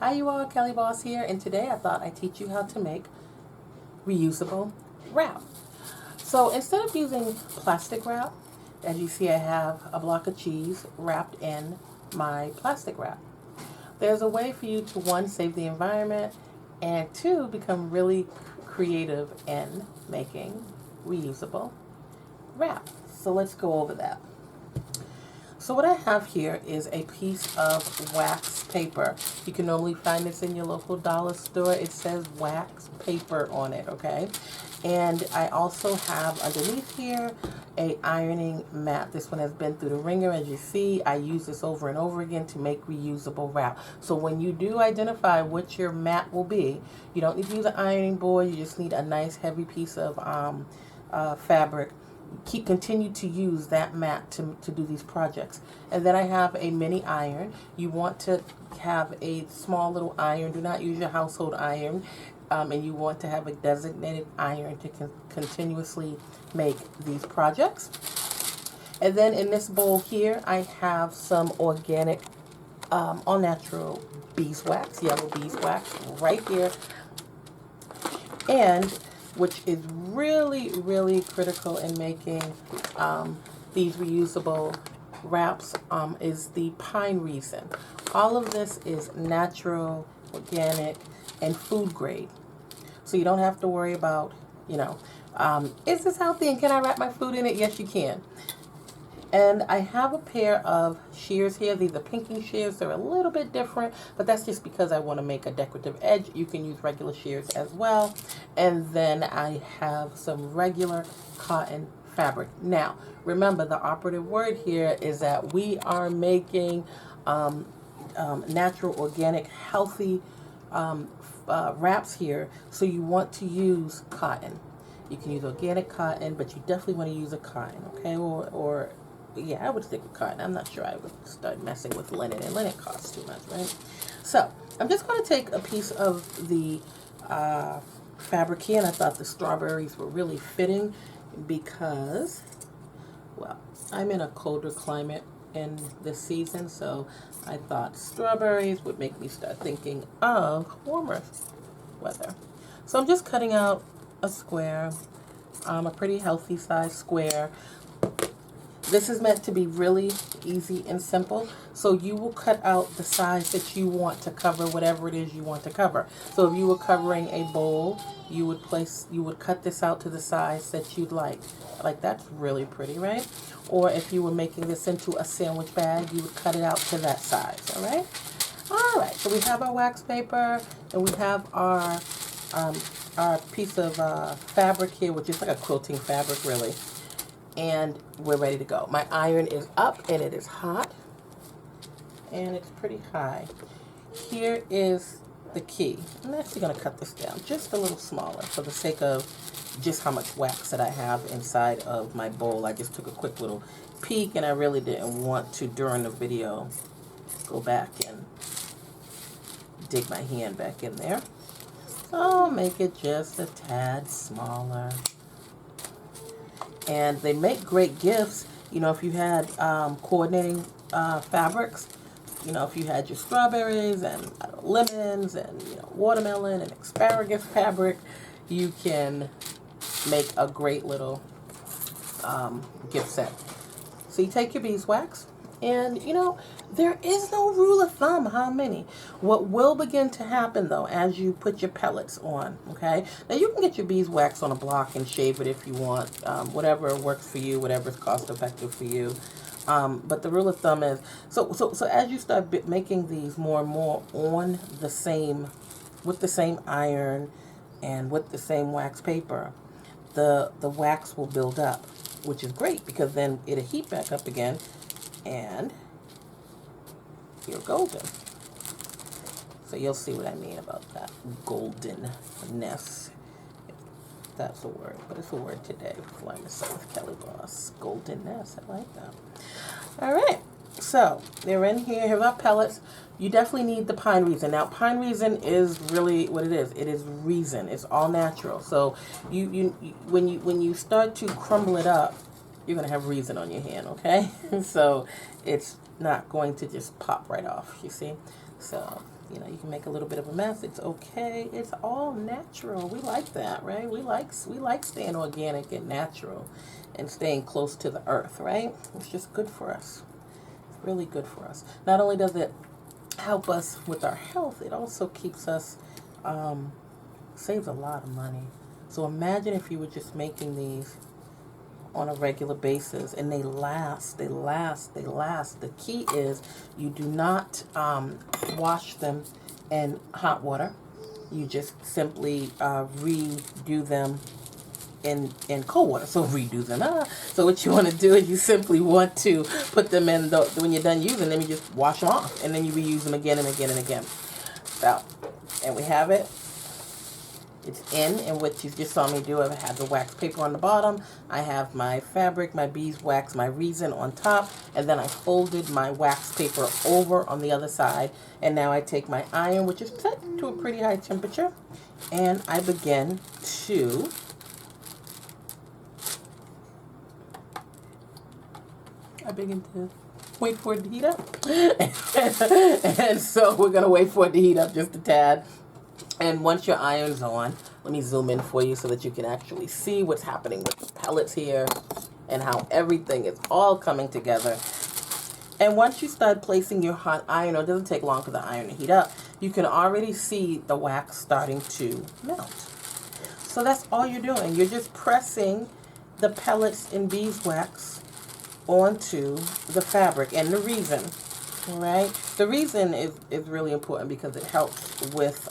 Hi you all, Kelli Bos here, and today I thought I'd teach you how to make reusable wrap. So instead of using plastic wrap, as you see I have a block of cheese wrapped in my plastic wrap. There's a way for you to, one, save the environment, and two, become really creative in making reusable wrap. So let's go over that. So what I have here is a piece of wax paper. You can normally find this in your local dollar store. It says wax paper on it, okay? And I also have underneath here a ironing mat. This one has been through the ringer. As you see, I use this over and over again to make reusable wrap. So when you do identify what your mat will be, you don't need to use an ironing board. You just need a nice heavy piece of fabric. Continue to use that mat to do these projects. And then I have a mini iron. You want to have a small little iron. Do not use your household iron. And you want to have a designated iron to continuously make these projects. And then in this bowl here, I have some organic, all natural beeswax, yellow beeswax right here. And which is really, really critical in making these reusable wraps, is the pine resin. All of this is natural, organic, and food grade. So you don't have to worry about, is this healthy and can I wrap my food in it? Yes, you can. And I have a pair of shears here. These are pinking shears. They're a little bit different, but that's just because I want to make a decorative edge. You can use regular shears as well. And then I have some regular cotton fabric. Now, remember the operative word here is that we are making natural, organic, healthy wraps here. So you want to use cotton. You can use organic cotton, but you definitely want to use a cotton, okay? Or yeah, I would stick with cotton. I'm not sure I would start messing with linen, and linen costs too much, right? So I'm just going to take a piece of the fabric here, and I thought the strawberries were really fitting because, well, I'm in a colder climate in this season, so I thought strawberries would make me start thinking of warmer weather. So I'm just cutting out a square, a pretty healthy size square. This is meant to be really easy and simple. So you will cut out the size that you want to cover whatever it is you want to cover. So if you were covering a bowl, you would cut this out to the size that you'd like. Like, that's really pretty, right? Or if you were making this into a sandwich bag, you would cut it out to that size, all right? All right, so we have our wax paper and we have our piece of fabric here, which is like a quilting fabric, really. And we're ready to go. My iron is up and it is hot. And it's pretty high. Here is the key. I'm actually going to cut this down just a little smaller for the sake of just how much wax that I have inside of my bowl. I just took a quick little peek and I really didn't want to, during the video, go back and dig my hand back in there. So I'll make it just a tad smaller. And they make great gifts, if you had coordinating fabrics, if you had your strawberries and lemons and, watermelon and asparagus fabric, you can make a great little gift set. So you take your beeswax, and, there is no rule of thumb how many. What will begin to happen, though, as you put your pellets on, okay? Now, you can get your beeswax on a block and shave it if you want, whatever works for you, whatever is cost-effective for you. But the rule of thumb is, so as you start making these more and more on the same, with the same iron and with the same wax paper, the wax will build up, which is great because then it'll heat back up again, and you're golden. So you'll see what I mean about that goldenness. That's a word, but it's a word today. Learn to say with Kelli Bos. Goldenness. I like that. All right. So they're in here. Here's our pellets. You definitely need the pine resin. Now, pine resin is really what it is. It is resin. It's all natural. So when you start to crumble it up, you're gonna have resin on your hand. Okay. So it's not going to just pop right off. You see. So You know, you can make a little bit of a mess. It's okay. It's all natural. We like that, right? We like staying organic and natural and staying close to the earth, right? It's just good for us. It's really good for us. Not only does it help us with our health, it also keeps us, saves a lot of money. So imagine if you were just making these on a regular basis, and they last. The key is you do not wash them in hot water. You just simply redo them in cold water. So redo them. So what you want to do is you simply want to put them in when you're done using them, you just wash them off, and then you reuse them again and again and again. So, and we have it. It's in what you just saw me do. I have the wax paper on the bottom. I have my fabric, my beeswax, my resin on top, and then I folded my wax paper over on the other side. And now I take my iron, which is set to a pretty high temperature, and I begin to wait for it to heat up. And so we're going to wait for it to heat up just a tad. And once your iron's on, let me zoom in for you so that you can actually see what's happening with the pellets here and how everything is all coming together. And once you start placing your hot iron, it doesn't take long for the iron to heat up, you can already see the wax starting to melt. So that's all you're doing. You're just pressing the pellets in beeswax onto the fabric. And the reason, right? The reason is really important because it helps with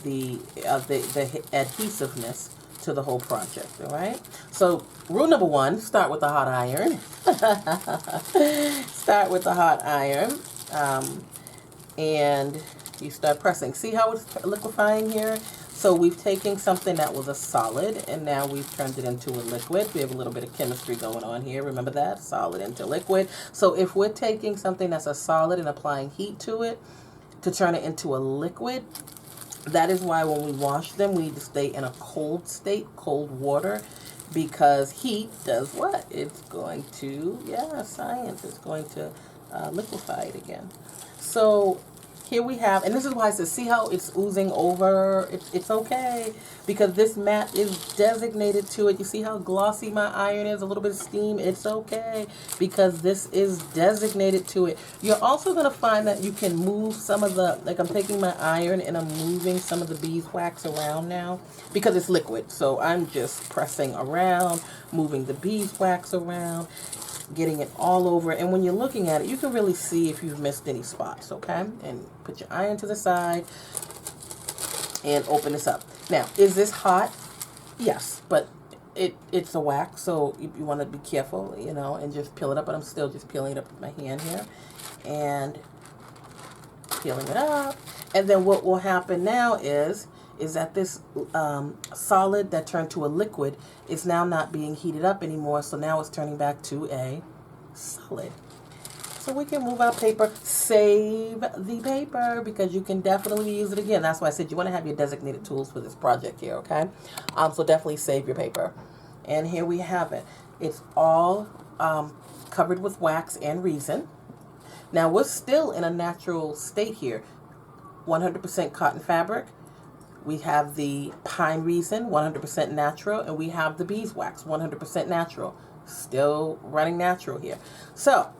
the adhesiveness to the whole project. All right. So rule number 1: start with the hot iron. Start with the hot iron, and you start pressing. See how it's liquefying here? So we've taken something that was a solid, and now we've turned it into a liquid. We have a little bit of chemistry going on here. Remember that? Solid into liquid. So if we're taking something that's a solid and applying heat to it to turn it into a liquid, that is why when we wash them, we need to stay in a cold state, cold water, because heat does what? It's going to, science, it's going to liquefy it again. So here we have, and this is why I said, see how it's oozing over? It's okay, because this mat is designated to it. You see how glossy my iron is? A little bit of steam. It's okay, because this is designated to it. You're also going to find that you can move some of the, like I'm taking my iron and I'm moving some of the beeswax around now, because it's liquid. So I'm just pressing around, moving the beeswax around, getting it all over. And when you're looking at it, you can really see if you've missed any spots, okay? And put your iron to the side and open this up. Now, is this hot? Yes, but it's a wax, so you want to be careful, you know, and just peel it up. But I'm still just peeling it up with my hand here and peeling it up. And then what will happen now is that this solid that turned to a liquid is now not being heated up anymore. So now it's turning back to a solid. So we can move our paper, save the paper, because you can definitely use it again. That's why I said you want to have your designated tools for this project here, okay? So definitely save your paper. And here we have it. It's all covered with wax and resin. Now we're still in a natural state here. 100% cotton fabric. We have the pine resin, 100% natural, and we have the beeswax, 100% natural. Still running natural here. So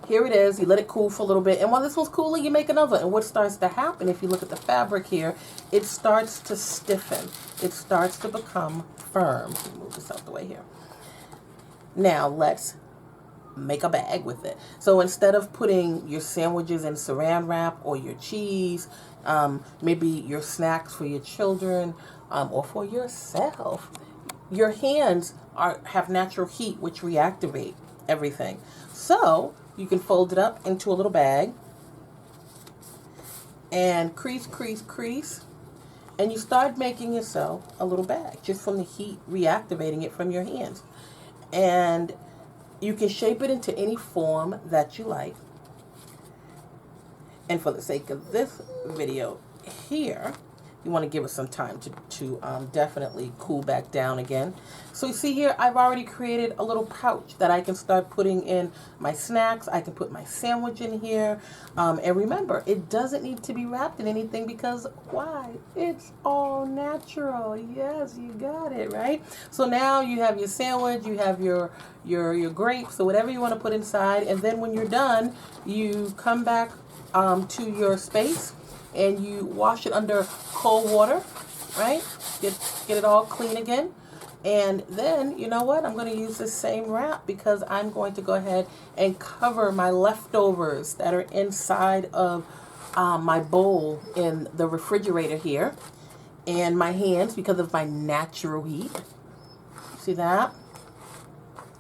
here it is. You let it cool for a little bit, and while this one's cooling, you make another. And what starts to happen, if you look at the fabric here, it starts to stiffen. It starts to become firm. Let me move this out the way here. Now let's make a bag with it. So instead of putting your sandwiches in saran wrap or your cheese, maybe your snacks for your children, or for yourself, your hands have natural heat, which reactivate everything. So you can fold it up into a little bag and crease, and you start making yourself a little bag just from the heat reactivating it from your hands. And you can shape it into any form that you like. And for the sake of this video here, You want to give it some time to definitely cool back down again. So you see here, I've already created a little pouch that I can start putting in my snacks. I can put my sandwich in here. And remember, it doesn't need to be wrapped in anything because why? It's all natural. Yes, you got it, right? So now you have your sandwich, you have your grapes, or whatever you want to put inside. And then when you're done, you come back to your space and you wash it under cold water, right? Get it all clean again. And then, you know what? I'm going to use the same wrap because I'm going to go ahead and cover my leftovers that are inside of my bowl in the refrigerator here. And my hands, because of my natural heat. See that?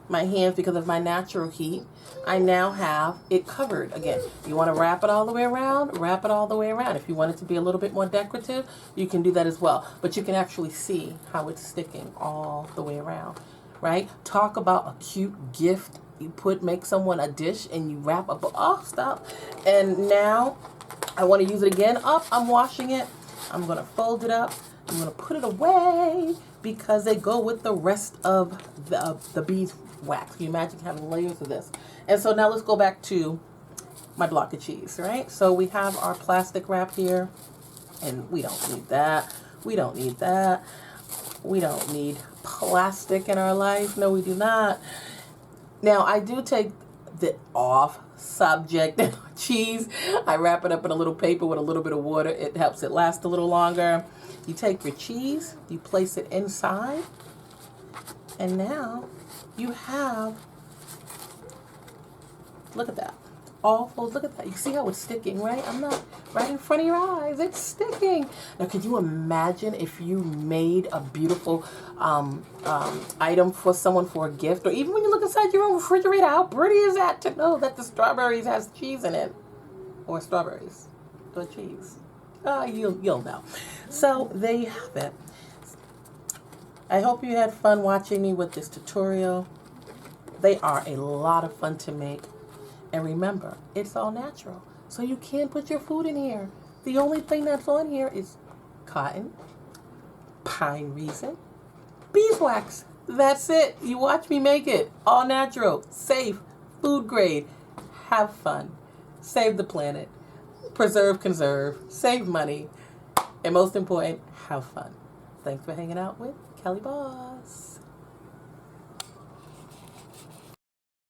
My hands, because of my natural heat, I now have it covered again. You want to wrap it all the way around? Wrap it all the way around. If you want it to be a little bit more decorative, you can do that as well. But you can actually see how it's sticking all the way around, right? Talk about a cute gift. You make someone a dish and you wrap up. Oh, stop. And now I want to use it again. I'm washing it. I'm going to fold it up. I'm going to put it away because they go with the rest of the beeswax. Can you imagine having layers of this? And so now let's go back to my block of cheese, right? So we have our plastic wrap here, and we don't need that. We don't need that. We don't need plastic in our life. No, we do not. Now, I do take the off subject cheese. I wrap it up in a little paper with a little bit of water. It helps it last a little longer. You take your cheese, you place it inside, and now you have, look at that, all folds. Look at that. You see how it's sticking, right? I'm not right in front of your eyes. It's sticking. Now, could you imagine if you made a beautiful item for someone for a gift, or even when you look inside your own refrigerator, how pretty is that to know that the strawberries has cheese in it, or strawberries, or cheese? You'll know. So there you have it. I hope you had fun watching me with this tutorial. They are a lot of fun to make. And remember, it's all natural. So you can put your food in here. The only thing that's on here is cotton, pine resin, beeswax. That's it. You watch me make it. All natural, safe, food grade. Have fun. Save the planet. Preserve, conserve, save money, and most important, have fun. Thanks for hanging out with Kelli Bos.